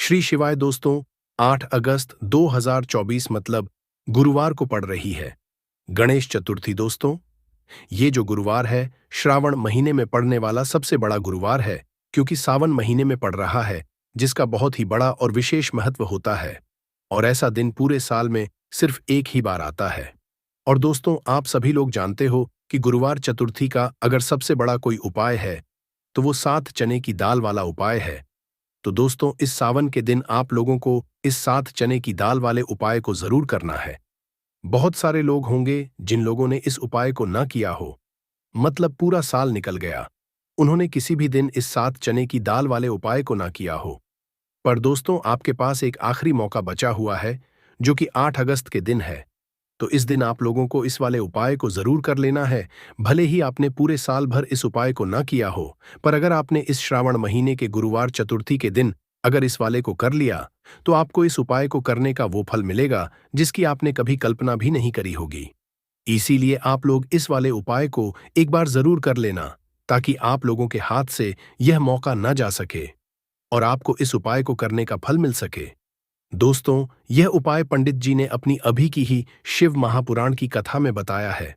श्री शिवाय दोस्तों, 8 अगस्त 2024 मतलब गुरुवार को पड़ रही है गणेश चतुर्थी। दोस्तों, ये जो गुरुवार है श्रावण महीने में पड़ने वाला सबसे बड़ा गुरुवार है, क्योंकि सावन महीने में पड़ रहा है, जिसका बहुत ही बड़ा और विशेष महत्व होता है। और ऐसा दिन पूरे साल में सिर्फ एक ही बार आता है। और दोस्तों, आप सभी लोग जानते हो कि गुरुवार चतुर्थी का अगर सबसे बड़ा कोई उपाय है तो वो 7 चने की दाल वाला उपाय है। तो दोस्तों, इस सावन के दिन आप लोगों को इस 7 चने की दाल वाले उपाय को जरूर करना है। बहुत सारे लोग होंगे जिन लोगों ने इस उपाय को ना किया हो, मतलब पूरा साल निकल गया, उन्होंने किसी भी दिन इस 7 चने की दाल वाले उपाय को ना किया हो। पर दोस्तों, आपके पास एक आखिरी मौका बचा हुआ है, जो कि 8 अगस्त के दिन है। तो इस दिन आप लोगों को इस वाले उपाय को जरूर कर लेना है। भले ही आपने पूरे साल भर इस उपाय को ना किया हो, पर अगर आपने इस श्रावण महीने के गुरुवार चतुर्थी के दिन अगर इस वाले को कर लिया, तो आपको इस उपाय को करने का वो फल मिलेगा जिसकी आपने कभी कल्पना भी नहीं करी होगी। इसीलिए आप लोग इस वाले उपाय को एक बार जरूर कर लेना, ताकि आप लोगों के हाथ से यह मौका न जा सके और आपको इस उपाय को करने का फल मिल सके। दोस्तों, यह उपाय पंडित जी ने अपनी अभी की ही शिव महापुराण की कथा में बताया है,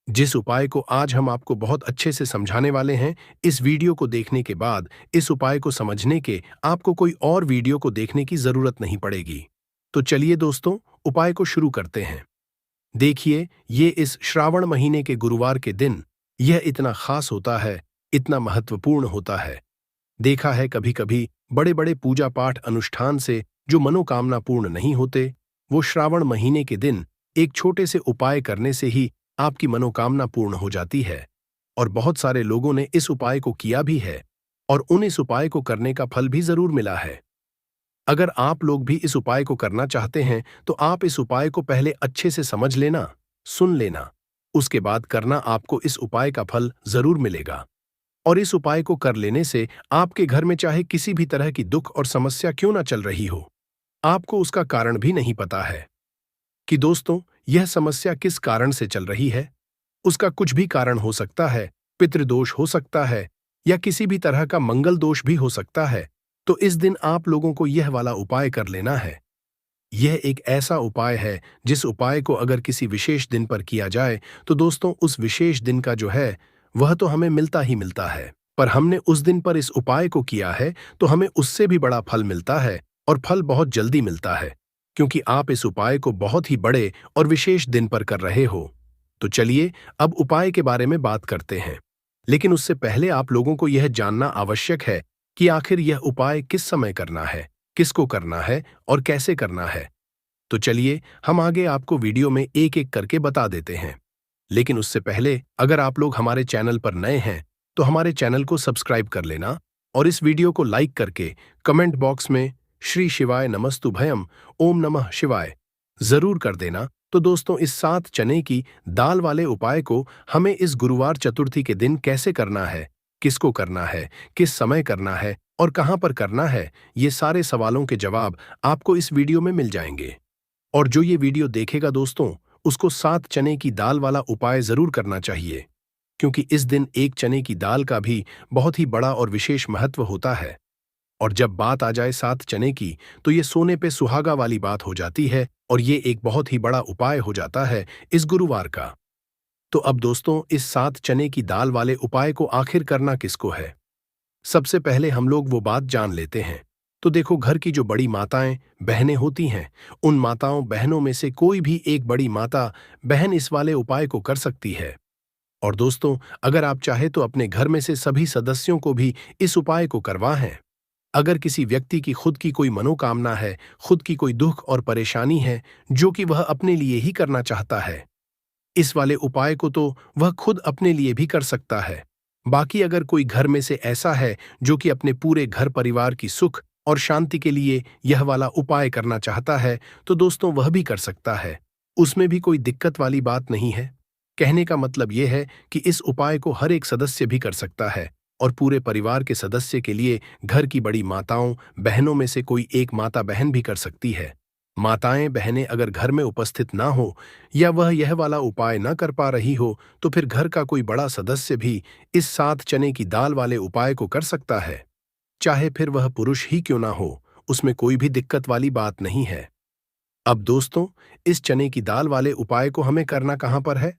जिस उपाय को आज हम आपको बहुत अच्छे से समझाने वाले हैं। इस वीडियो को देखने के बाद इस उपाय को समझने के आपको कोई और वीडियो को देखने की जरूरत नहीं पड़ेगी। तो चलिए दोस्तों, उपाय को शुरू करते हैं। देखिए, ये इस श्रावण महीने के गुरुवार के दिन यह इतना खास होता है, इतना महत्वपूर्ण होता है। देखा है कभी कभी बड़े बड़े पूजा पाठ अनुष्ठान से जो मनोकामना पूर्ण नहीं होते, वो श्रावण महीने के दिन एक छोटे से उपाय करने से ही आपकी मनोकामना पूर्ण हो जाती है। और बहुत सारे लोगों ने इस उपाय को किया भी है और उन इस उपाय को करने का फल भी जरूर मिला है। अगर आप लोग भी इस उपाय को करना चाहते हैं, तो आप इस उपाय को पहले अच्छे से समझ लेना, सुन लेना, उसके बाद करना। आपको इस उपाय का फल जरूर मिलेगा। और इस उपाय को कर लेने से आपके घर में चाहे किसी भी तरह की दुख और समस्या क्यों ना चल रही हो, आपको उसका कारण भी नहीं पता है कि दोस्तों, यह समस्या किस कारण से चल रही है। उसका कुछ भी कारण हो सकता है, पितृदोष हो सकता है, या किसी भी तरह का मंगल दोष भी हो सकता है। तो इस दिन आप लोगों को यह वाला उपाय कर लेना है। यह एक ऐसा उपाय है जिस उपाय को अगर किसी विशेष दिन पर किया जाए, तो दोस्तों, उस विशेष दिन का जो है वह तो हमें मिलता ही मिलता है। पर हमने उस दिन पर इस उपाय को किया है तो हमें उससे भी बड़ा फल मिलता है, और फल बहुत जल्दी मिलता है, क्योंकि आप इस उपाय को बहुत ही बड़े और विशेष दिन पर कर रहे हो। तो चलिए, अब उपाय के बारे में बात करते हैं। लेकिन उससे पहले आप लोगों को यह जानना आवश्यक है कि आखिर यह उपाय किस समय करना है, किसको करना है और कैसे करना है। तो चलिए, हम आगे आपको वीडियो में एक एक करके बता देते हैं। लेकिन उससे पहले अगर आप लोग हमारे चैनल पर नए हैं, तो हमारे चैनल को सब्सक्राइब कर लेना और इस वीडियो को लाइक करके कमेंट बॉक्स में श्री शिवाय नमस्तु भयम ओम नमः शिवाय जरूर कर देना। तो दोस्तों, इस 7 चने की दाल वाले उपाय को हमें इस गुरुवार चतुर्थी के दिन कैसे करना है, किसको करना है, किस समय करना है और कहां पर करना है, ये सारे सवालों के जवाब आपको इस वीडियो में मिल जाएंगे। और जो ये वीडियो देखेगा दोस्तों, उसको 7 चने की दाल वाला उपाय जरूर करना चाहिए, क्योंकि इस दिन एक चने की दाल का भी बहुत ही बड़ा और विशेष महत्व होता है। और जब बात आ जाए 7 चने की, तो ये सोने पे सुहागा वाली बात हो जाती है और ये एक बहुत ही बड़ा उपाय हो जाता है इस गुरुवार का। तो अब दोस्तों, इस 7 चने की दाल वाले उपाय को आखिर करना किसको है, सबसे पहले हम लोग वो बात जान लेते हैं। तो देखो, घर की जो बड़ी माताएं बहनें होती हैं, उन माताओं बहनों में से कोई भी एक बड़ी माता बहन इस वाले उपाय को कर सकती है। और दोस्तों, अगर आप चाहे तो अपने घर में से सभी सदस्यों को भी इस उपाय को करवाएं। अगर किसी व्यक्ति की खुद की कोई मनोकामना है, खुद की कोई दुख और परेशानी है जो कि वह अपने लिए ही करना चाहता है, इस वाले उपाय को तो वह खुद अपने लिए भी कर सकता है। बाकी अगर कोई घर में से ऐसा है जो कि अपने पूरे घर परिवार की सुख और शांति के लिए यह वाला उपाय करना चाहता है, तो दोस्तों वह भी कर सकता है। उसमें भी कोई दिक्कत वाली बात नहीं है। कहने का मतलब यह है कि इस उपाय को हर एक सदस्य भी कर सकता है, और पूरे परिवार के सदस्य के लिए घर की बड़ी माताओं बहनों में से कोई एक माता बहन भी कर सकती है। माताएं बहनें अगर घर में उपस्थित ना हो या वह यह वाला उपाय ना कर पा रही हो, तो फिर घर का कोई बड़ा सदस्य भी इस 7 चने की दाल वाले उपाय को कर सकता है। चाहे फिर वह पुरुष ही क्यों ना हो, उसमें कोई भी दिक्कत वाली बात नहीं है। अब दोस्तों, इस चने की दाल वाले उपाय को हमें करना कहाँ पर है?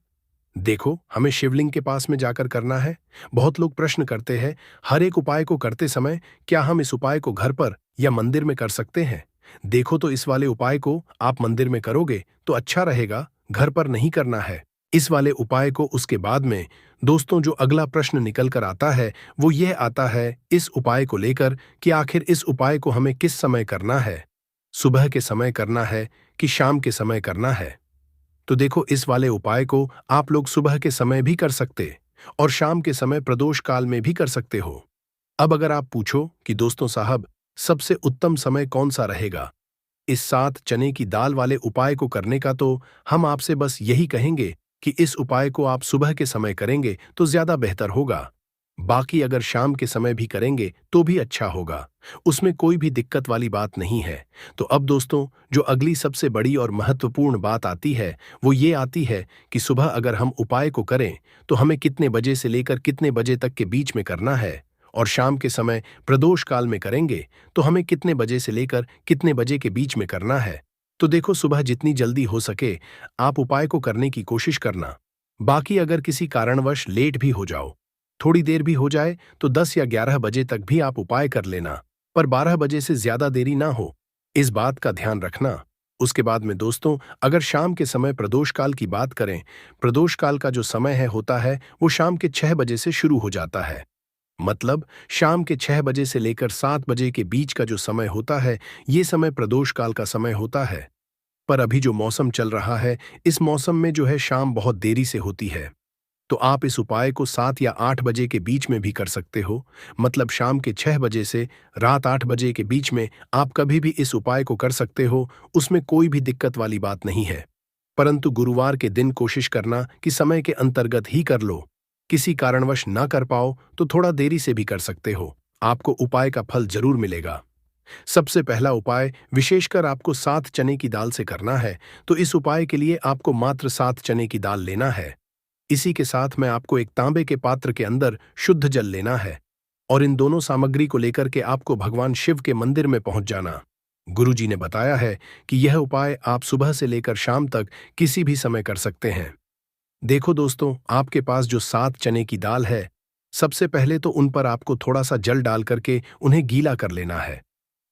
देखो, हमें शिवलिंग के पास में जाकर करना है। बहुत लोग प्रश्न करते हैं, हर एक उपाय को करते समय क्या हम इस उपाय को घर पर या मंदिर में कर सकते हैं? देखो, तो इस वाले उपाय को आप मंदिर में करोगे तो अच्छा रहेगा, घर पर नहीं करना है। इस वाले उपाय को उसके बाद में दोस्तों, जो अगला प्रश्न निकल कर आता है वो यह आता है इस उपाय को लेकर कि आखिर इस उपाय को हमें किस समय करना है? सुबह के समय करना है कि शाम के समय करना है? तो देखो, इस वाले उपाय को आप लोग सुबह के समय भी कर सकते और शाम के समय प्रदोष काल में भी कर सकते हो। अब अगर आप पूछो कि दोस्तों साहब, सबसे उत्तम समय कौन सा रहेगा इस 7 चने की दाल वाले उपाय को करने का, तो हम आपसे बस यही कहेंगे कि इस उपाय को आप सुबह के समय करेंगे तो ज्यादा बेहतर होगा। बाकी अगर शाम के समय भी करेंगे तो भी अच्छा होगा, उसमें कोई भी दिक्कत वाली बात नहीं है। तो अब दोस्तों, जो अगली सबसे बड़ी और महत्वपूर्ण बात आती है वो ये आती है कि सुबह अगर हम उपाय को करें तो हमें कितने बजे से लेकर कितने बजे तक के बीच में करना है, और शाम के समय प्रदोष काल में करेंगे तो हमें कितने बजे से लेकर कितने बजे के बीच में करना है। तो देखो, सुबह जितनी जल्दी हो सके आप उपाय को करने की कोशिश करना। बाकी अगर किसी कारणवश लेट भी हो जाओ, थोड़ी देर भी हो जाए, तो 10 या 11 बजे तक भी आप उपाय कर लेना, पर 12 बजे से ज्यादा देरी ना हो, इस बात का ध्यान रखना। उसके बाद में दोस्तों, अगर शाम के समय प्रदोष काल की बात करें, प्रदोष काल का जो समय है होता है वो शाम के 6 बजे से शुरू हो जाता है। मतलब शाम के 6 बजे से लेकर 7 बजे के बीच का जो समय होता है, ये समय प्रदोष काल का समय होता है। पर अभी जो मौसम चल रहा है, इस मौसम में जो है शाम बहुत देरी से होती है। तो आप इस उपाय को 7 या 8 बजे के बीच में भी कर सकते हो। मतलब शाम के 6 बजे से रात 8 बजे के बीच में आप कभी भी इस उपाय को कर सकते हो, उसमें कोई भी दिक्कत वाली बात नहीं है। परंतु गुरुवार के दिन कोशिश करना कि समय के अंतर्गत ही कर लो। किसी कारणवश ना कर पाओ तो थोड़ा देरी से भी कर सकते हो, आपको उपाय का फल जरूर मिलेगा। सबसे पहला उपाय विशेषकर आपको 7 चने की दाल से करना है, तो इस उपाय के लिए आपको मात्र 7 चने की दाल लेना है। इसी के साथ में आपको एक तांबे के पात्र के अंदर शुद्ध जल लेना है, और इन दोनों सामग्री को लेकर के आपको भगवान शिव के मंदिर में पहुंच जाना। गुरुजी ने बताया है कि यह उपाय आप सुबह से लेकर शाम तक किसी भी समय कर सकते हैं। देखो दोस्तों, आपके पास जो 7 चने की दाल है, सबसे पहले तो उन पर आपको थोड़ा सा जल डाल करके उन्हें गीला कर लेना है।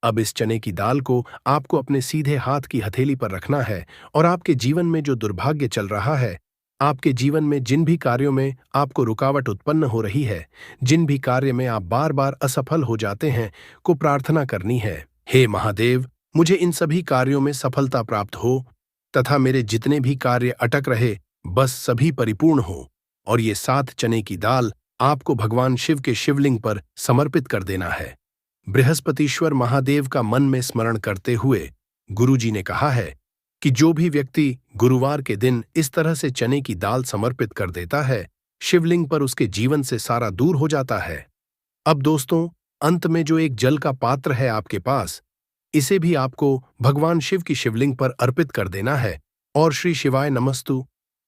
अब इस चने की दाल को आपको अपने सीधे हाथ की हथेली पर रखना है, और आपके जीवन में जो दुर्भाग्य चल रहा है, आपके जीवन में जिन भी कार्यों में आपको रुकावट उत्पन्न हो रही है, जिन भी कार्य में आप बार बार असफल हो जाते हैं, को प्रार्थना करनी है, हे महादेव, मुझे इन सभी कार्यों में सफलता प्राप्त हो, तथा मेरे जितने भी कार्य अटक रहे बस सभी परिपूर्ण हो। और ये 7 चने की दाल आपको भगवान शिव के शिवलिंग पर समर्पित कर देना है। बृहस्पतिश्वर महादेव का मन में स्मरण करते हुए गुरुजी ने कहा है कि जो भी व्यक्ति गुरुवार के दिन इस तरह से चने की दाल समर्पित कर देता है, शिवलिंग पर उसके जीवन से सारा दूर हो जाता है। अब दोस्तों, अंत में जो एक जल का पात्र है आपके पास, इसे भी आपको भगवान शिव की शिवलिंग पर अर्पित कर देना है, और श्री शिवाय नमस्तु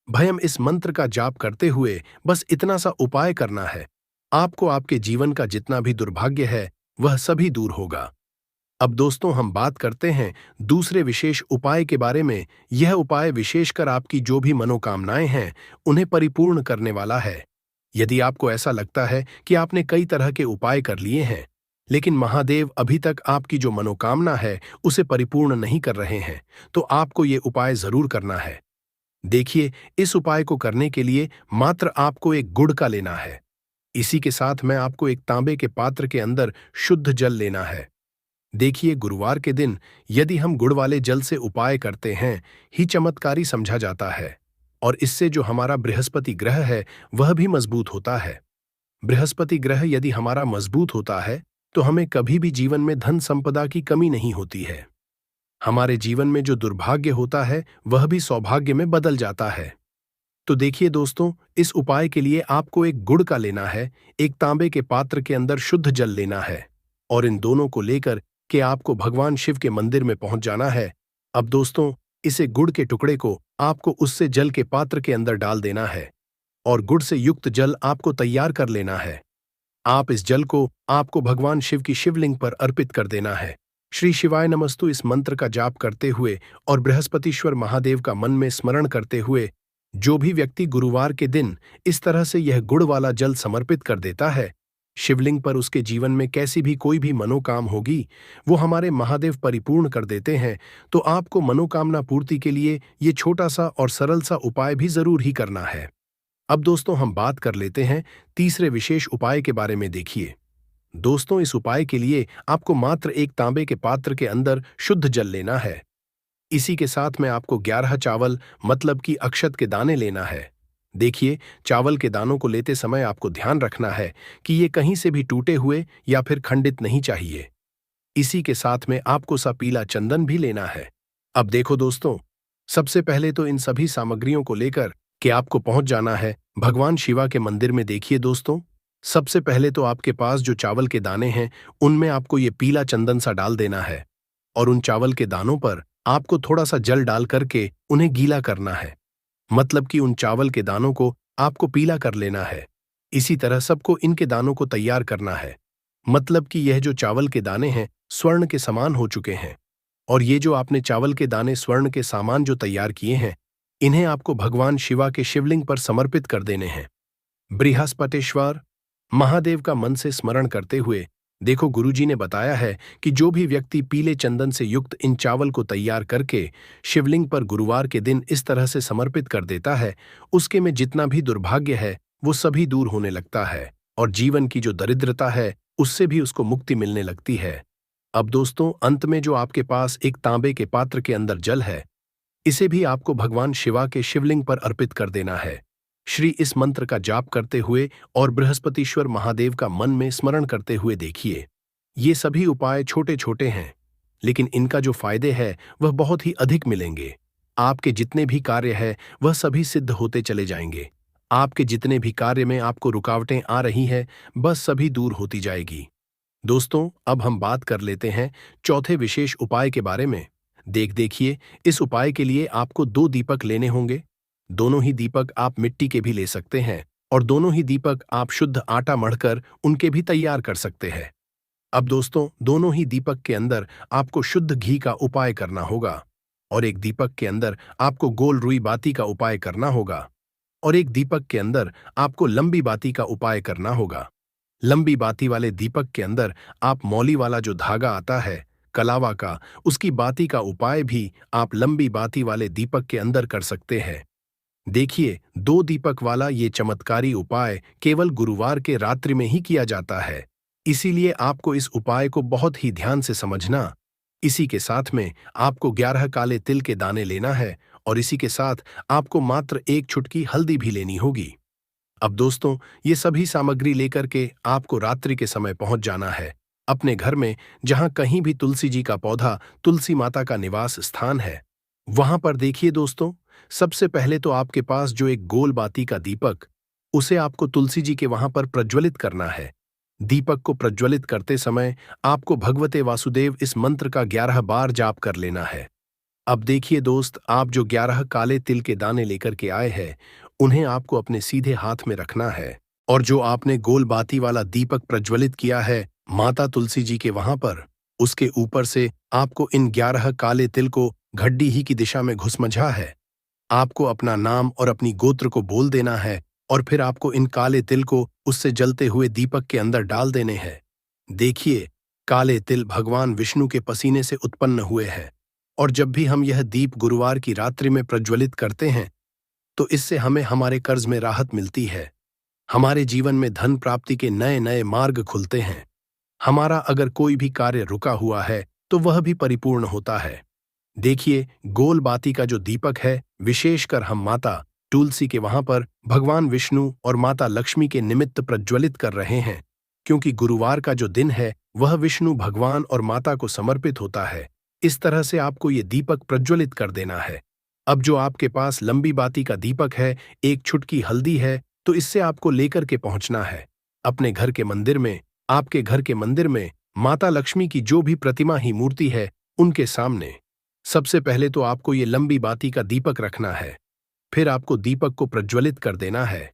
भयम इस मंत्र का जाप करते हुए बस इतना सा उपाय करना है। आपको आपके जीवन का जितना भी दुर्भाग्य है वह सभी दूर होगा। अब दोस्तों, हम बात करते हैं दूसरे विशेष उपाय के बारे में। यह उपाय विशेषकर आपकी जो भी मनोकामनाएं हैं उन्हें परिपूर्ण करने वाला है। यदि आपको ऐसा लगता है कि आपने कई तरह के उपाय कर लिए हैं, लेकिन महादेव अभी तक आपकी जो मनोकामना है उसे परिपूर्ण नहीं कर रहे हैं, तो आपको ये उपाय जरूर करना है। देखिए, इस उपाय को करने के लिए मात्र आपको एक गुड़ का लेना है। इसी के साथ में आपको एक तांबे के पात्र के अंदर शुद्ध जल लेना है। देखिए, गुरुवार के दिन यदि हम गुड़ वाले जल से उपाय करते हैं ही चमत्कारी समझा जाता है, और इससे जो हमारा बृहस्पति ग्रह है वह भी मजबूत होता है। बृहस्पति ग्रह यदि हमारा मजबूत होता है तो हमें कभी भी जीवन में धन संपदा की कमी नहीं होती है। हमारे जीवन में जो दुर्भाग्य होता है वह भी सौभाग्य में बदल जाता है। तो देखिए दोस्तों, इस उपाय के लिए आपको एक गुड़ का लेना है, एक तांबे के पात्र के अंदर शुद्ध जल लेना है, और इन दोनों को लेकर के आपको भगवान शिव के मंदिर में पहुंच जाना है। अब दोस्तों, इसे गुड़ के टुकड़े को आपको उससे जल के पात्र के अंदर डाल देना है, और गुड़ से युक्त जल आपको तैयार कर लेना है। आप इस जल को आपको भगवान शिव की शिवलिंग पर अर्पित कर देना है। श्री शिवाय नमस्तु इस मंत्र का जाप करते हुए और बृहस्पतिश्वर महादेव का मन में स्मरण करते हुए जो भी व्यक्ति गुरुवार के दिन इस तरह से यह गुड़ वाला जल समर्पित कर देता है, शिवलिंग पर उसके जीवन में कैसी भी कोई भी मनोकाम होगी, वो हमारे महादेव परिपूर्ण कर देते हैं। तो आपको मनोकामना पूर्ति के लिए ये छोटा सा और सरल सा उपाय भी जरूर ही करना है। अब दोस्तों हम बात कर लेते हैं तीसरे विशेष उपाय के बारे में। देखिए दोस्तों, इस उपाय के लिए आपको मात्र एक तांबे के पात्र के अंदर शुद्ध जल लेना है। इसी के साथ में आपको 11 चावल मतलब कि अक्षत के दाने लेना है। देखिए, चावल के दानों को लेते समय आपको ध्यान रखना है कि ये कहीं से भी टूटे हुए या फिर खंडित नहीं चाहिए। इसी के साथ में आपको सा पीला चंदन भी लेना है। अब देखो दोस्तों, सबसे पहले तो इन सभी सामग्रियों को लेकर के आपको पहुंच जाना है भगवान शिवा के मंदिर में। देखिए दोस्तों, सबसे पहले तो आपके पास जो चावल के दाने हैं उनमें आपको ये पीला चंदन सा डाल देना है और उन चावल के दानों पर आपको थोड़ा सा जल डाल करके उन्हें गीला करना है। मतलब कि उन चावल के दानों को आपको पीला कर लेना है। इसी तरह सबको इनके दानों को तैयार करना है। मतलब कि यह जो चावल के दाने हैं स्वर्ण के समान हो चुके हैं और ये जो आपने चावल के दाने स्वर्ण के सामान जो तैयार किए हैं, इन्हें आपको भगवान शिवा के शिवलिंग पर समर्पित कर देने हैं। बृहस्पतिश्वर महादेव का मन से स्मरण करते हुए देखो, गुरुजी ने बताया है कि जो भी व्यक्ति पीले चंदन से युक्त इन चावल को तैयार करके शिवलिंग पर गुरुवार के दिन इस तरह से समर्पित कर देता है, उसके में जितना भी दुर्भाग्य है वो सभी दूर होने लगता है और जीवन की जो दरिद्रता है उससे भी उसको मुक्ति मिलने लगती है। अब दोस्तों, अंत में जो आपके पास एक तांबे के पात्र के अंदर जल है, इसे भी आपको भगवान शिवा के शिवलिंग पर अर्पित कर देना है। श्री इस मंत्र का जाप करते हुए और बृहस्पतिश्वर महादेव का मन में स्मरण करते हुए देखिए, ये सभी उपाय छोटे छोटे हैं लेकिन इनका जो फायदे है वह बहुत ही अधिक मिलेंगे। आपके जितने भी कार्य है वह सभी सिद्ध होते चले जाएंगे। आपके जितने भी कार्य में आपको रुकावटें आ रही है बस सभी दूर होती जाएगी। दोस्तों, अब हम बात कर लेते हैं चौथे विशेष उपाय के बारे में। देखिए, इस उपाय के लिए आपको 2 दीपक लेने होंगे। दोनों ही दीपक आप मिट्टी के भी ले सकते हैं और दोनों ही दीपक आप शुद्ध आटा मढ़कर उनके भी तैयार कर सकते हैं। अब दोस्तों, दोनों ही दीपक के अंदर आपको शुद्ध घी का उपाय करना होगा और एक दीपक के अंदर आपको गोल रुई बाती का उपाय करना होगा और एक दीपक के अंदर आपको लंबी बाती का उपाय करना होगा। लंबी बाती वाले दीपक के अंदर आप मौली वाला जो धागा आता है कलावा का, उसकी बाती का उपाय भी आप लंबी बाती वाले दीपक के अंदर कर सकते हैं। देखिए, 2 दीपक वाला ये चमत्कारी उपाय केवल गुरुवार के रात्रि में ही किया जाता है, इसीलिए आपको इस उपाय को बहुत ही ध्यान से समझना। इसी के साथ में आपको 11 काले तिल के दाने लेना है और इसी के साथ आपको मात्र 1 चुटकी हल्दी भी लेनी होगी। अब दोस्तों, ये सभी सामग्री लेकर के आपको रात्रि के समय पहुंच जाना है अपने घर में, जहां कहीं भी तुलसी जी का पौधा, तुलसी माता का निवास स्थान है, वहां पर देखिए दोस्तों, सबसे पहले तो आपके पास जो एक गोल बाती का दीपक, उसे आपको तुलसी जी के वहां पर प्रज्वलित करना है। दीपक को प्रज्वलित करते समय आपको भगवते वासुदेव इस मंत्र का 11 बार जाप कर लेना है। अब देखिए दोस्त, आप जो 11 काले तिल के दाने लेकर के आए हैं उन्हें आपको अपने सीधे हाथ में रखना है और जो आपने गोल बाती वाला दीपक प्रज्वलित किया है माता तुलसी जी के वहां पर, उसके ऊपर से आपको इन 11 काले तिल को घड्डी ही की दिशा में घुसमझा है। आपको अपना नाम और अपनी गोत्र को बोल देना है और फिर आपको इन काले तिल को उससे जलते हुए दीपक के अंदर डाल देने हैं। देखिए, काले तिल भगवान विष्णु के पसीने से उत्पन्न हुए हैं और जब भी हम यह दीप गुरुवार की रात्रि में प्रज्वलित करते हैं तो इससे हमें हमारे कर्ज में राहत मिलती है। हमारे जीवन में धन प्राप्ति के नए नए मार्ग खुलते हैं। हमारा अगर कोई भी कार्य रुका हुआ है तो वह भी परिपूर्ण होता है। देखिए, गोल बाती का जो दीपक है विशेषकर हम माता तुलसी के वहां पर भगवान विष्णु और माता लक्ष्मी के निमित्त प्रज्वलित कर रहे हैं, क्योंकि गुरुवार का जो दिन है वह विष्णु भगवान और माता को समर्पित होता है। इस तरह से आपको ये दीपक प्रज्वलित कर देना है। अब जो आपके पास लंबी बाती का दीपक है, 1 चुटकी हल्दी है, तो इससे आपको लेकर के पहुंचना है अपने घर के मंदिर में। आपके घर के मंदिर में माता लक्ष्मी की जो भी प्रतिमा ही मूर्ति है उनके सामने सबसे पहले तो आपको ये लंबी बाती का दीपक रखना है। फिर आपको दीपक को प्रज्वलित कर देना है।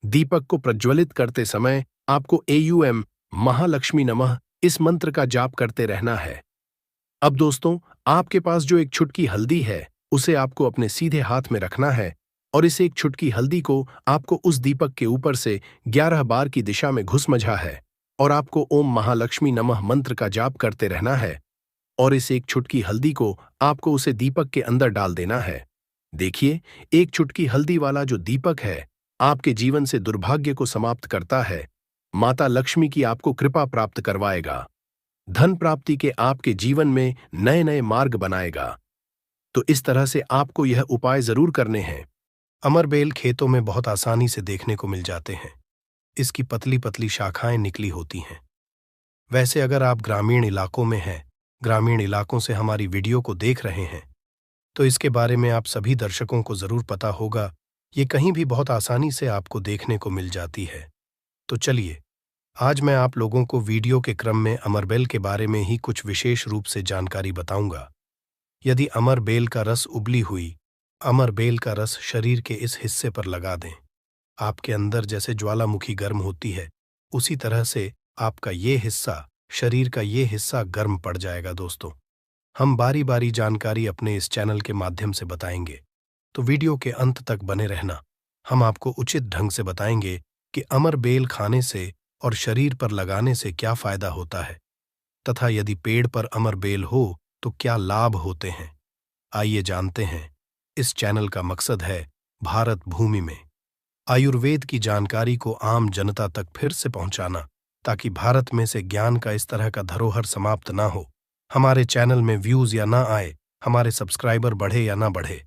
दीपक को प्रज्वलित करते समय आपको AUM महालक्ष्मी नमः इस मंत्र का जाप करते रहना है। अब दोस्तों, आपके पास जो एक चुटकी हल्दी है, उसे आपको अपने सीधे हाथ में रखना है और इस एक चुटकी हल्दी को आपको उस दीपक के ऊपर से 11 बार की दिशा में घुसमझा है और आपको ओम महालक्ष्मी नमः मंत्र का जाप करते रहना है और इस एक चुटकी हल्दी को आपको उसे दीपक के अंदर डाल देना है। देखिए, एक चुटकी हल्दी वाला जो दीपक है, आपके जीवन से दुर्भाग्य को समाप्त करता है। माता लक्ष्मी की आपको कृपा प्राप्त करवाएगा। धन प्राप्ति के आपके जीवन में नए नए मार्ग बनाएगा। तो इस तरह से आपको यह उपाय जरूर करने हैं। अमरबेल खेतों में बहुत आसानी से देखने को मिल जाते हैं। इसकी पतली पतली शाखाएं निकली होती हैं। वैसे अगर आप ग्रामीण इलाकों में हैं, ग्रामीण इलाकों से हमारी वीडियो को देख रहे हैं, तो इसके बारे में आप सभी दर्शकों को जरूर पता होगा। ये कहीं भी बहुत आसानी से आपको देखने को मिल जाती है। तो चलिए, आज मैं आप लोगों को वीडियो के क्रम में अमरबेल के बारे में ही कुछ विशेष रूप से जानकारी बताऊंगा। यदि अमरबेल का रस उबली हुई अमरबेल का रस शरीर के इस हिस्से पर लगा दें, आपके अंदर जैसे ज्वालामुखी गर्म होती है, उसी तरह से आपका ये हिस्सा, शरीर का ये हिस्सा गर्म पड़ जाएगा। दोस्तों, हम बारी बारी जानकारी अपने इस चैनल के माध्यम से बताएंगे, तो वीडियो के अंत तक बने रहना। हम आपको उचित ढंग से बताएंगे कि अमरबेल खाने से और शरीर पर लगाने से क्या फायदा होता है, तथा यदि पेड़ पर अमरबेल हो तो क्या लाभ होते हैं। आइए जानते हैं। इस चैनल का मकसद है भारत भूमि में आयुर्वेद की जानकारी को आम जनता तक फिर से पहुंचाना, ताकि भारत में से ज्ञान का इस तरह का धरोहर समाप्त ना हो। हमारे चैनल में व्यूज या ना आए, हमारे सब्सक्राइबर बढ़े या ना बढ़े,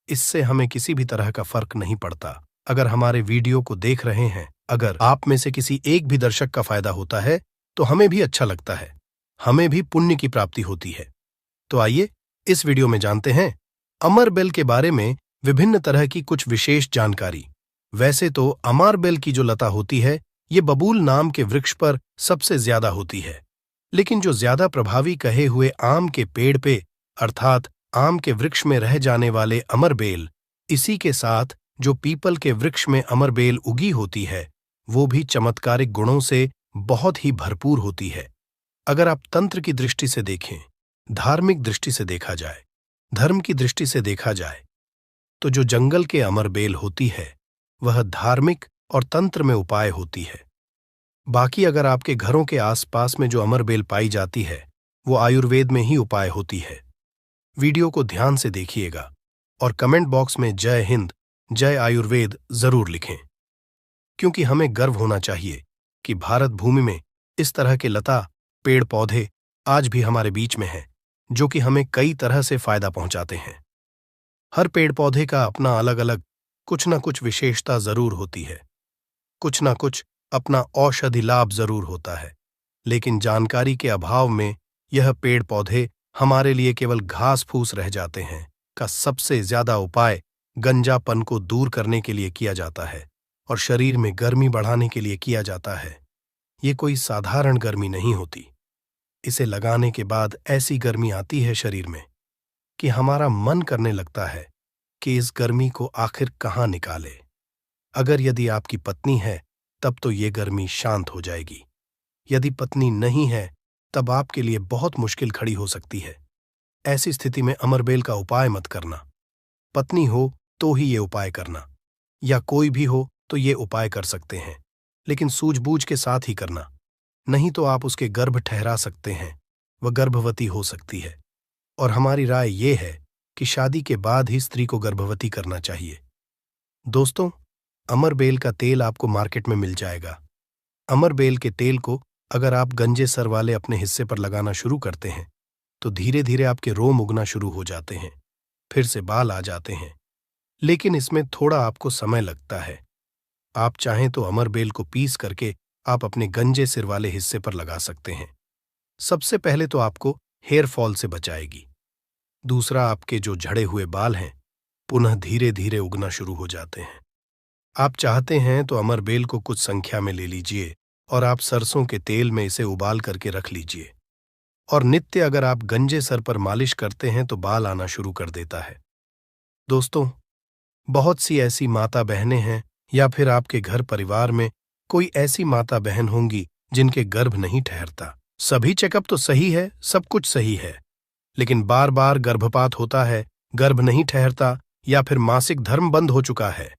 इससे हमें किसी भी तरह का फर्क नहीं पड़ता। अगर हमारे वीडियो को देख रहे हैं, अगर आप में से किसी एक भी दर्शक का फायदा होता है, तो हमें भी अच्छा लगता है, हमें भी पुण्य की प्राप्ति होती है। तो आइए इस वीडियो में जानते हैं अमरबेल के बारे में विभिन्न तरह की कुछ विशेष जानकारी। वैसे तो अमरबेल की जो लता होती है, ये बबूल नाम के वृक्ष पर सबसे ज्यादा होती है, लेकिन जो ज्यादा प्रभावी कहे हुए आम के पेड़ पे, अर्थात आम के वृक्ष में रह जाने वाले अमरबेल, इसी के साथ जो पीपल के वृक्ष में अमरबेल उगी होती है, वो भी चमत्कारिक गुणों से बहुत ही भरपूर होती है। अगर आप तंत्र की दृष्टि से देखें, धार्मिक दृष्टि से देखा जाए, धर्म की दृष्टि से देखा जाए, तो जो जंगल के अमरबेल होती है, वह धार्मिक और तंत्र में उपाय होती है। बाकी अगर आपके घरों के आसपास में जो अमरबेल पाई जाती है, वो आयुर्वेद में ही उपाय होती है। वीडियो को ध्यान से देखिएगा और कमेंट बॉक्स में जय हिंद, जय आयुर्वेद जरूर लिखें, क्योंकि हमें गर्व होना चाहिए कि भारत भूमि में इस तरह के लता, पेड़ पौधे आज भी हमारे बीच में हैं, जो कि हमें कई तरह से फायदा पहुंचाते हैं। हर पेड़ पौधे का अपना अलग अलग कुछ न कुछ विशेषता जरूर होती है, कुछ न कुछ अपना औषधि लाभ जरूर होता है, लेकिन जानकारी के अभाव में यह पेड़ पौधे हमारे लिए केवल घास फूस रह जाते हैं। का सबसे ज्यादा उपाय गंजापन को दूर करने के लिए किया जाता है और शरीर में गर्मी बढ़ाने के लिए किया जाता है। ये कोई साधारण गर्मी नहीं होती। इसे लगाने के बाद ऐसी गर्मी आती है शरीर में कि हमारा मन करने लगता है कि इस गर्मी को आखिर कहाँ निकाले। अगर यदि आपकी पत्नी है, तब तो ये गर्मी शांत हो जाएगी। यदि पत्नी नहीं है, तब आपके लिए बहुत मुश्किल खड़ी हो सकती है। ऐसी स्थिति में अमरबेल का उपाय मत करना। पत्नी हो तो ही ये उपाय करना, या कोई भी हो तो ये उपाय कर सकते हैं, लेकिन सूझबूझ के साथ ही करना, नहीं तो आप उसके गर्भ ठहरा सकते हैं, वह गर्भवती हो सकती है। और हमारी राय ये है कि शादी के बाद ही स्त्री को गर्भवती करना चाहिए। दोस्तों, अमरबेल का तेल आपको मार्केट में मिल जाएगा। अमरबेल के तेल को अगर आप गंजे सर वाले अपने हिस्से पर लगाना शुरू करते हैं, तो धीरे धीरे आपके रोम उगना शुरू हो जाते हैं, फिर से बाल आ जाते हैं, लेकिन इसमें थोड़ा आपको समय लगता है। आप चाहें तो अमरबेल को पीस करके आप अपने गंजे सिर वाले हिस्से पर लगा सकते हैं। सबसे पहले तो आपको हेयर फॉल से बचाएगी। दूसरा, आपके जो झड़े हुए बाल हैं, पुनः धीरे धीरे उगना शुरू हो जाते हैं। आप चाहते हैं तो अमरबेल को कुछ संख्या में ले लीजिए और आप सरसों के तेल में इसे उबाल करके रख लीजिए, और नित्य अगर आप गंजे सर पर मालिश करते हैं तो बाल आना शुरू कर देता है। दोस्तों, बहुत सी ऐसी माता बहनें हैं, या फिर आपके घर परिवार में कोई ऐसी माता बहन होंगी जिनके गर्भ नहीं ठहरता। सभी चेकअप तो सही है, सब कुछ सही है, लेकिन बार बार गर्भपात होता है, गर्भ नहीं ठहरता या फिर मासिक धर्म बंद हो चुका है।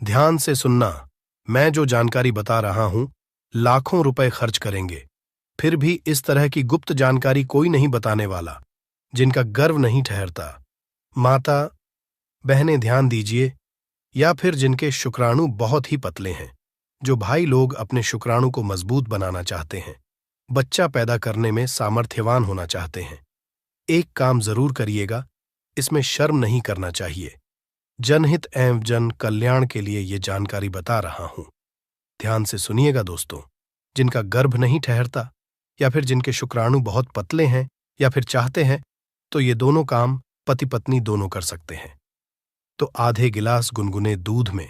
ध्यान से सुनना, मैं जो जानकारी बता रहा हूं, लाखों रुपए खर्च करेंगे, फिर भी इस तरह की गुप्त जानकारी कोई नहीं बताने वाला। जिनका गर्भ नहीं ठहरता, माता बहनें ध्यान दीजिए, या फिर जिनके शुक्राणु बहुत ही पतले हैं, जो भाई लोग अपने शुक्राणु को मजबूत बनाना चाहते हैं, बच्चा पैदा करने में सामर्थ्यवान होना चाहते हैं, एक काम जरूर करिएगा, इसमें शर्म नहीं करना चाहिए। जनहित एवं जन कल्याण के लिए ये जानकारी बता रहा हूं। ध्यान से सुनिएगा दोस्तों, जिनका गर्भ नहीं ठहरता या फिर जिनके शुक्राणु बहुत पतले हैं या फिर चाहते हैं, तो ये दोनों काम पति पत्नी दोनों कर सकते हैं। तो आधे गिलास गुनगुने दूध में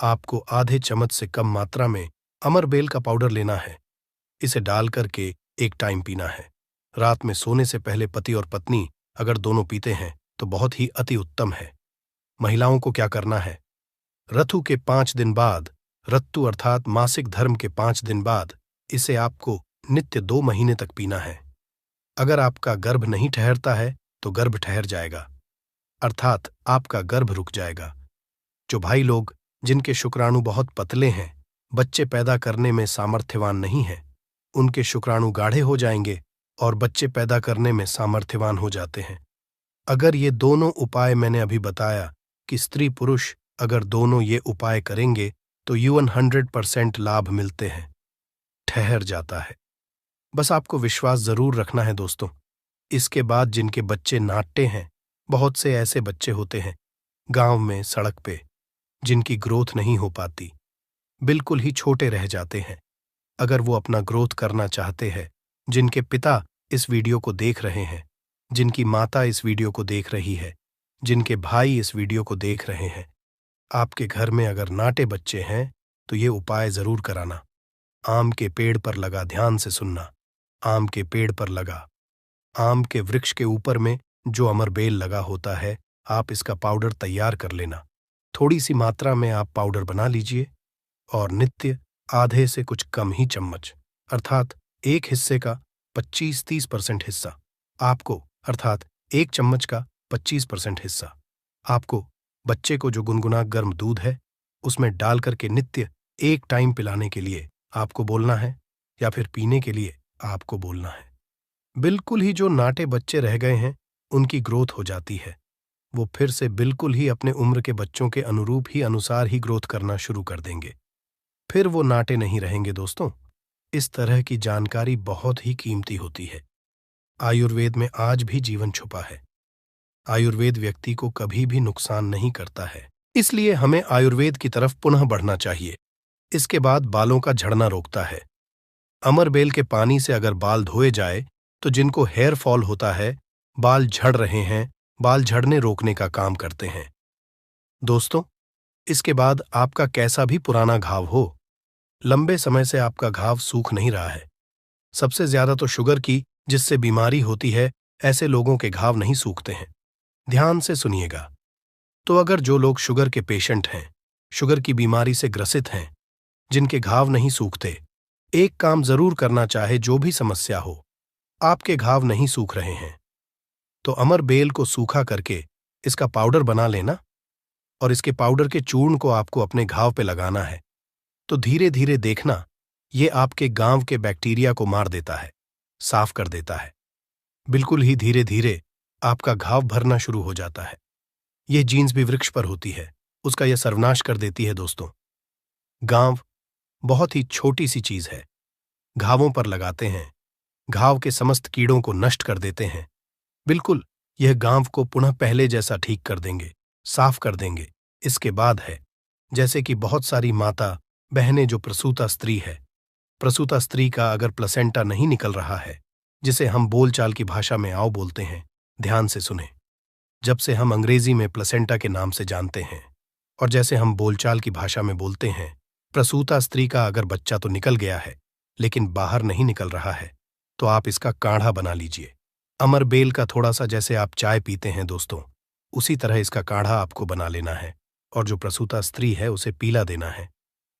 आपको आधे चम्मच से कम मात्रा में अमरबेल का पाउडर लेना है। इसे डाल करके एक टाइम पीना है। रात में सोने से पहले पति और पत्नी अगर दोनों पीते हैं तो बहुत ही अति उत्तम है। महिलाओं को क्या करना है, ऋतु के 5 दिन बाद, ऋतु अर्थात मासिक धर्म के 5 दिन बाद इसे आपको नित्य 2 महीने तक पीना है। अगर आपका गर्भ नहीं ठहरता है तो गर्भ ठहर जाएगा, अर्थात आपका गर्भ रुक जाएगा। जो भाई लोग जिनके शुक्राणु बहुत पतले हैं, बच्चे पैदा करने में सामर्थ्यवान नहीं हैं, उनके शुक्राणु गाढ़े हो जाएंगे और बच्चे पैदा करने में सामर्थ्यवान हो जाते हैं। अगर ये दोनों उपाय मैंने अभी बताया कि स्त्री पुरुष अगर दोनों ये उपाय करेंगे तो यौवन 100% लाभ मिलते हैं, ठहर जाता है। बस आपको विश्वास जरूर रखना है दोस्तों। इसके बाद जिनके बच्चे नाट्य हैं, बहुत से ऐसे बच्चे होते हैं गांव में, सड़क पे, जिनकी ग्रोथ नहीं हो पाती, बिल्कुल ही छोटे रह जाते हैं। अगर वो अपना ग्रोथ करना चाहते हैं, जिनके पिता इस वीडियो को देख रहे हैं, जिनकी माता इस वीडियो को देख रही है, जिनके भाई इस वीडियो को देख रहे हैं, आपके घर में अगर नाटे बच्चे हैं तो ये उपाय जरूर कराना। आम के पेड़ पर लगा, ध्यान से सुनना, आम के पेड़ पर लगा, आम के वृक्ष के ऊपर में जो अमरबेल लगा होता है, आप इसका पाउडर तैयार कर लेना। थोड़ी सी मात्रा में आप पाउडर बना लीजिए और नित्य आधे से कुछ कम ही चम्मच, अर्थात एक हिस्से का 25-30% हिस्सा आपको, अर्थात एक चम्मच का 25% हिस्सा आपको बच्चे को जो गुनगुना गर्म दूध है उसमें डाल करके नित्य एक टाइम पिलाने के लिए आपको बोलना है, या फिर पीने के लिए आपको बोलना है। बिल्कुल ही जो नाटे बच्चे रह गए हैं उनकी ग्रोथ हो जाती है, वो फिर से बिल्कुल ही अपने उम्र के बच्चों के अनुरूप ही अनुसार ही ग्रोथ करना शुरू कर देंगे, फिर वो नाटे नहीं रहेंगे दोस्तों। इस तरह की जानकारी बहुत ही कीमती होती है। आयुर्वेद में आज भी जीवन छुपा है। आयुर्वेद व्यक्ति को कभी भी नुकसान नहीं करता है, इसलिए हमें आयुर्वेद की तरफ पुनः बढ़ना चाहिए। इसके बाद बालों का झड़ना रोकता है। अमरबेल के पानी से अगर बाल धोए जाए तो जिनको हेयर फॉल होता है, बाल झड़ रहे हैं, बाल झड़ने रोकने का काम करते हैं। दोस्तों, इसके बाद आपका कैसा भी पुराना घाव हो, लंबे समय से आपका घाव सूख नहीं रहा है, सबसे ज्यादा तो शुगर की जिससे बीमारी होती है, ऐसे लोगों के घाव नहीं सूखते हैं। ध्यान से सुनिएगा। तो अगर जो लोग शुगर के पेशेंट हैं, शुगर की बीमारी से ग्रसित हैं, जिनके घाव नहीं सूखते, एक काम जरूर करना चाहे, जो भी समस्या हो, आपके घाव नहीं सूख रहे हैं तो अमरबेल को सूखा करके इसका पाउडर बना लेना और इसके पाउडर के चूर्ण को आपको अपने घाव पे लगाना है। तो धीरे धीरे देखना, ये आपके गांव के बैक्टीरिया को मार देता है, साफ कर देता है। बिल्कुल ही धीरे धीरे आपका घाव भरना शुरू हो जाता है। यह जीन्स भी वृक्ष पर होती है, उसका यह सर्वनाश कर देती है दोस्तों। गांव बहुत ही छोटी सी चीज है, घावों पर लगाते हैं, घाव के समस्त कीड़ों को नष्ट कर देते हैं। बिल्कुल यह गांव को पुनः पहले जैसा ठीक कर देंगे, साफ कर देंगे। इसके बाद है, जैसे कि बहुत सारी माता बहनें जो प्रसूता स्त्री है, प्रसूता स्त्री का अगर प्लेसेंटा नहीं निकल रहा है, जिसे हम बोलचाल की भाषा में आओ बोलते हैं, ध्यान से सुने। जब से हम अंग्रेजी में प्लेसेंटा के नाम से जानते हैं और जैसे हम बोलचाल की भाषा में बोलते हैं, प्रसूता स्त्री का अगर बच्चा तो निकल गया है लेकिन बाहर नहीं निकल रहा है, तो आप इसका काढ़ा बना लीजिए। अमरबेल का थोड़ा सा जैसे आप चाय पीते हैं दोस्तों, उसी तरह इसका काढ़ा आपको बना लेना है और जो प्रसूता स्त्री है उसे पीला देना है।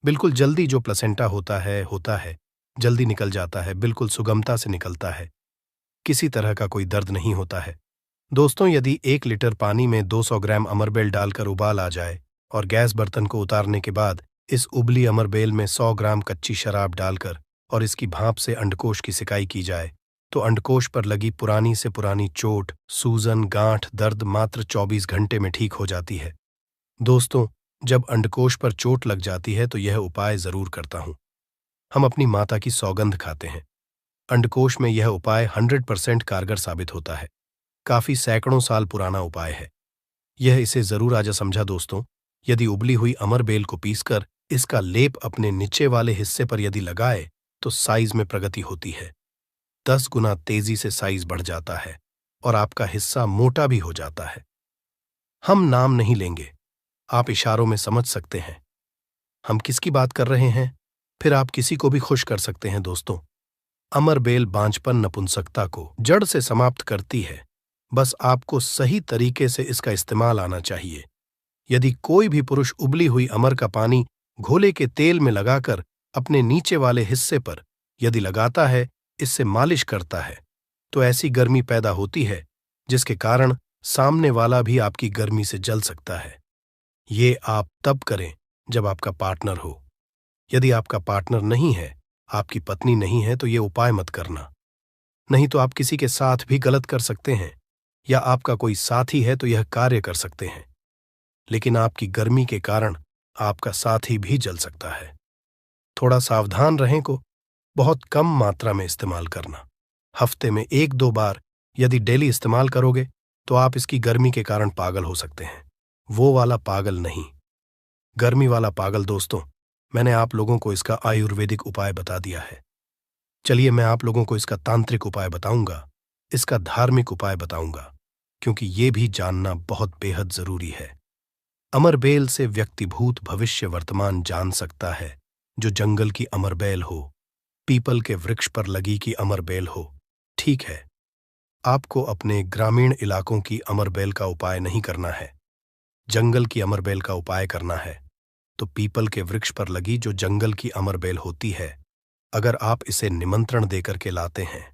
बिल्कुल जल्दी जो प्लेसेंटा होता है जल्दी निकल जाता है, बिल्कुल सुगमता से निकलता है। किसी तरह का कोई दर्द नहीं होता है। दोस्तों, यदि 1 लीटर पानी में 200 ग्राम अमरबेल डालकर उबाल आ जाए और गैस बर्तन को उतारने के बाद इस उबली अमरबेल में 100 ग्राम कच्ची शराब डालकर और इसकी भाप से अंडकोश की सिकाई की जाए, तो अंडकोश पर लगी पुरानी से पुरानी चोट, सूजन, गांठ, दर्द मात्र 24 घंटे में ठीक हो जाती है। दोस्तों, जब अंडकोश पर चोट लग जाती है तो यह उपाय जरूर करता हूं। हम अपनी माता की सौगंध खाते हैं। अंडकोश में यह उपाय 100% कारगर साबित होता है। काफी सैकड़ों साल पुराना उपाय है। यह इसे जरूर आजा समझा दोस्तों। यदि उबली हुई अमरबेल को पीसकर इसका लेप अपने नीचे वाले हिस्से पर यदि लगाए तो साइज में प्रगति होती है। 10 गुना तेजी से साइज बढ़ जाता है और आपका हिस्सा मोटा भी हो जाता है। हम नाम नहीं लेंगे, आप इशारों में समझ सकते हैं हम किसकी बात कर रहे हैं। फिर आप किसी को भी खुश कर सकते हैं दोस्तों। अमरबेल बांझपन, नपुंसकता को जड़ से समाप्त करती है। बस आपको सही तरीके से इसका इस्तेमाल आना चाहिए। यदि कोई भी पुरुष उबली हुई अमर का पानी घोले के तेल में लगाकर अपने नीचे वाले हिस्से पर यदि लगाता है, इससे मालिश करता है, तो ऐसी गर्मी पैदा होती है जिसके कारण सामने वाला भी आपकी गर्मी से जल सकता है। ये आप तब करें जब आपका पार्टनर हो। यदि आपका पार्टनर नहीं है, आपकी पत्नी नहीं है, तो ये उपाय मत करना। नहीं तो आप किसी के साथ भी गलत कर सकते हैं, या आपका कोई साथी है तो यह कार्य कर सकते हैं, लेकिन आपकी गर्मी के कारण आपका साथी भी जल सकता है। थोड़ा सावधान रहें को बहुत कम मात्रा में इस्तेमाल करना। हफ्ते में 1-2 बार यदि डेली इस्तेमाल करोगे तो आप इसकी गर्मी के कारण पागल हो सकते हैं। वो वाला पागल नहीं, गर्मी वाला पागल। दोस्तों, मैंने आप लोगों को इसका आयुर्वेदिक उपाय बता दिया है। चलिए मैं आप लोगों को इसका तांत्रिक उपाय बताऊंगा, इसका धार्मिक उपाय बताऊंगा, क्योंकि ये भी जानना बहुत बेहद जरूरी है। अमरबेल से व्यक्ति भूत, भविष्य, वर्तमान जान सकता है। जो जंगल की अमरबेल हो, पीपल के वृक्ष पर लगी की अमरबेल हो। ठीक है, आपको अपने ग्रामीण इलाकों की अमरबेल का उपाय नहीं करना है, जंगल की अमरबेल का उपाय करना है। तो पीपल के वृक्ष पर लगी जो जंगल की अमरबेल होती है, अगर आप इसे निमंत्रण देकर के लाते हैं,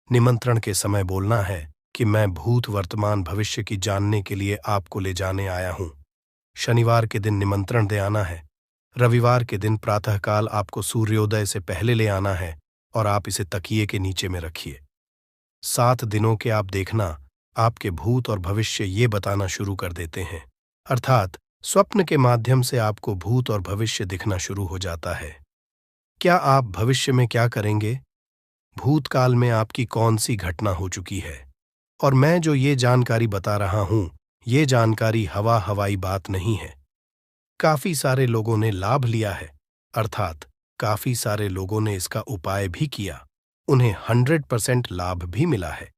निमंत्रण के समय बोलना है कि मैं भूत, वर्तमान, भविष्य की जानने के लिए आपको ले जाने आया हूं। शनिवार के दिन निमंत्रण दे आना है। रविवार के दिन प्रातःकाल आपको सूर्योदय से पहले ले आना है और आप इसे तकिए के नीचे में रखिए। 7 दिनों के आप देखना, आपके भूत और भविष्य ये बताना शुरू कर देते हैं, अर्थात स्वप्न के माध्यम से आपको भूत और भविष्य दिखना शुरू हो जाता है। क्या आप भविष्य में क्या करेंगे, भूतकाल में आपकी कौन सी घटना हो चुकी है, और मैं जो ये जानकारी बता रहा हूं, ये जानकारी हवाई बात नहीं है। काफी सारे लोगों ने लाभ लिया है, अर्थात काफी सारे लोगों ने इसका उपाय भी किया, उन्हें 100% लाभ भी मिला है,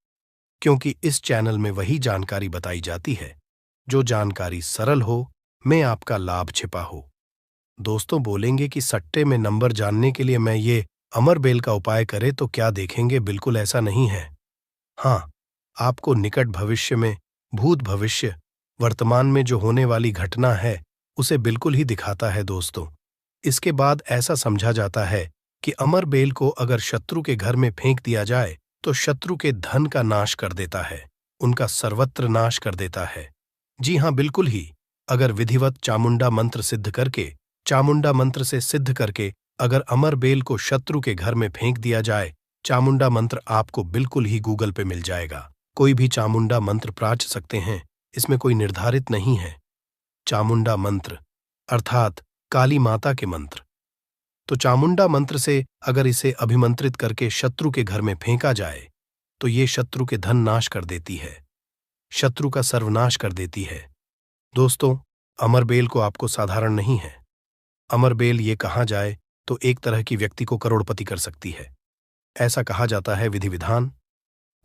क्योंकि इस चैनल में वही जानकारी बताई जाती है जो जानकारी सरल हो, में आपका लाभ छिपा हो। दोस्तों बोलेंगे कि सट्टे में नंबर जानने के लिए मैं ये अमरबेल का उपाय करे तो क्या देखेंगे, बिल्कुल ऐसा नहीं है। हाँ, आपको निकट भविष्य में भूत, भविष्य, वर्तमान में जो होने वाली घटना है उसे बिल्कुल ही दिखाता है। दोस्तों, इसके बाद ऐसा समझा जाता है कि अमरबेल को अगर शत्रु के घर में फेंक दिया जाए तो शत्रु के धन का नाश कर देता है, उनका सर्वत्र नाश कर देता है। जी हाँ, बिल्कुल ही। अगर विधिवत चामुंडा मंत्र सिद्ध करके, चामुंडा मंत्र से सिद्ध करके अगर अमरबेल को शत्रु के घर में फेंक दिया जाए, चामुंडा मंत्र आपको बिल्कुल ही गूगल पे मिल जाएगा। कोई भी चामुंडा मंत्र प्राच सकते हैं, इसमें कोई निर्धारित नहीं है। चामुंडा मंत्र अर्थात काली माता के मंत्र। तो चामुंडा मंत्र से अगर इसे अभिमंत्रित करके शत्रु के घर में फेंका जाए तो ये शत्रु के धन नाश कर देती है, शत्रु का सर्वनाश कर देती है। दोस्तों, अमरबेल को आपको साधारण नहीं है। अमरबेल ये कहा जाए तो एक तरह की व्यक्ति को करोड़पति कर सकती है। ऐसा कहा जाता है विधि विधान।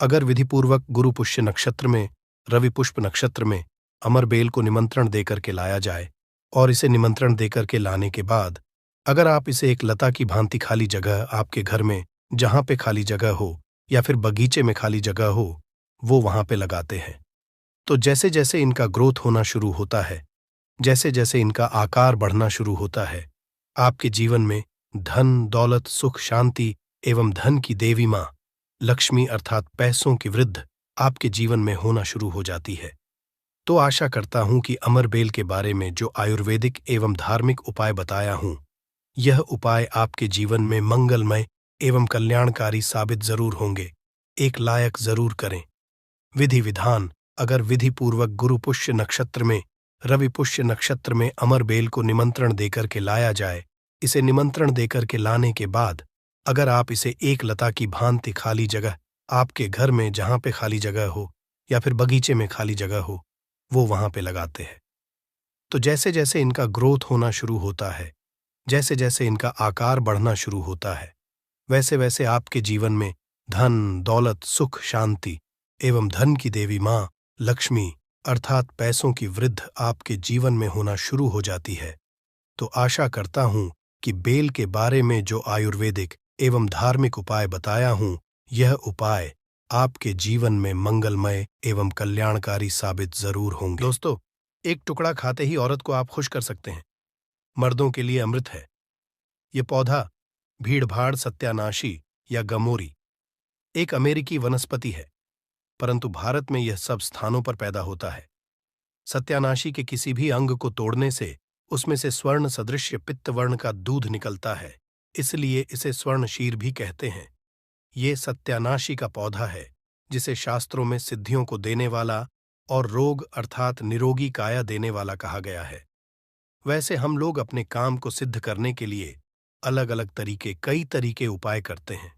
अगर विधिपूर्वक गुरु पुष्य नक्षत्र में, रवि पुष्प नक्षत्र में अमरबेल को निमंत्रण देकर के लाया जाए, और इसे निमंत्रण देकर के लाने के बाद अगर आप इसे एक लता की भांति खाली जगह आपके घर में, जहां पे खाली जगह हो या फिर बगीचे में खाली जगह हो, वो वहां पे लगाते हैं, तो जैसे जैसे इनका ग्रोथ होना शुरू होता है, जैसे जैसे इनका आकार बढ़ना शुरू होता है, आपके जीवन में धन, दौलत, सुख, शांति एवं धन की देवी माँ लक्ष्मी अर्थात पैसों की वृद्धि आपके जीवन में होना शुरू हो जाती है। तो आशा करता हूं कि अमरबेल के बारे में जो आयुर्वेदिक एवं धार्मिक उपाय बताया हूं, यह उपाय आपके जीवन में मंगलमय एवं कल्याणकारी साबित जरूर होंगे। एक लायक जरूर करें। विधि विधान: अगर विधि पूर्वक गुरु पुष्य नक्षत्र में, रवि पुष्य नक्षत्र में अमरबेल को निमंत्रण देकर के लाया जाए, इसे निमंत्रण देकर के लाने के बाद अगर आप इसे एक लता की भांति खाली जगह, आपके घर में जहां पे खाली जगह हो या फिर बगीचे में खाली जगह हो, वो वहां पे लगाते हैं, तो जैसे जैसे इनका ग्रोथ होना शुरू होता है, जैसे जैसे इनका आकार बढ़ना शुरू होता है, वैसे वैसे आपके जीवन में धन, दौलत, सुख, शांति एवं धन की देवी मां लक्ष्मी अर्थात पैसों की वृद्धि आपके जीवन में होना शुरू हो जाती है। तो आशा करता हूं कि बेल के बारे में जो आयुर्वेदिक एवं धार्मिक उपाय बताया हूं, यह उपाय आपके जीवन में मंगलमय एवं कल्याणकारी साबित जरूर होंगे। दोस्तों, एक टुकड़ा खाते ही औरत को आप खुश कर सकते हैं। मर्दों के लिए अमृत है। ये पौधा भीड़भाड़ सत्यानाशी या गमोरी एक अमेरिकी वनस्पति है, परंतु भारत में यह सब स्थानों पर पैदा होता है। सत्यानाशी के किसी भी अंग को तोड़ने से उसमें से स्वर्ण सदृश्य पित्त वर्ण का दूध निकलता है, इसलिए इसे स्वर्णशीर भी कहते हैं। ये सत्यानाशी का पौधा है जिसे शास्त्रों में सिद्धियों को देने वाला और रोग अर्थात निरोगी काया देने वाला कहा गया है। वैसे हम लोग अपने काम को सिद्ध करने के लिए अलग अलग कई तरीके उपाय करते हैं।